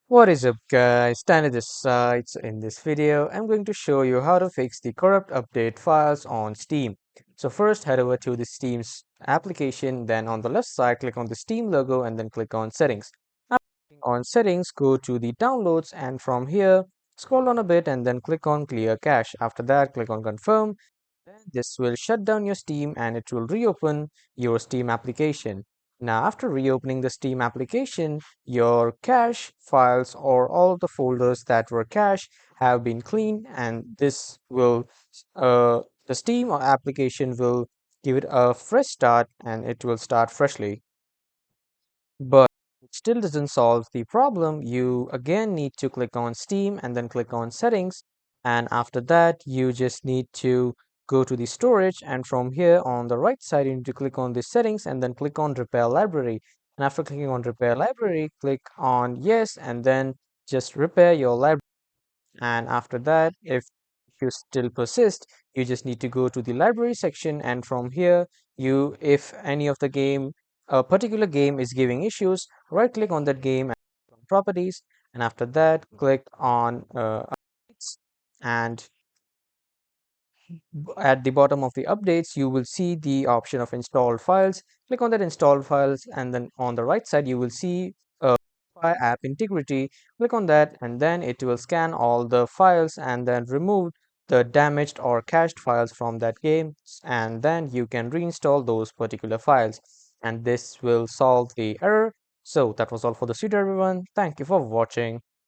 What is up guys, Tanner this side. So in this video, I'm going to show you how to fix the corrupt update files on Steam. So first head over to the Steam's application, then on the left side click on the Steam logo and then click on settings. After clicking on settings, go to the downloads and from here scroll down a bit and then click on clear cache. After that click on confirm. Then this will shut down your Steam and it will reopen your Steam application. Now, after reopening the Steam application, your cache files or all the folders that were cached have been cleaned, and this will, the Steam application will give it a fresh start and it will start freshly. But it still doesn't solve the problem. You again need to click on Steam and then click on settings. And after that, you just need to go to the storage. And from here on the right side, you need to click on the settings and then click on repair library. And after clicking on repair library, click on yes, and then just repair your library. And after that, if you still persist, you just need to go to the library section, and from here you, if any of the game, a particular game is giving issues, right click on that game and click on properties, and after that click on updates, and at the bottom of the updates you will see the option of installed files. Click on that installed files, and then on the right side you will see app integrity. Click on that and then it will scan all the files and then remove the damaged or cached files from that game, and then you can reinstall those particular files, and this will solve the error. So that was all for this video everyone. Thank you for watching.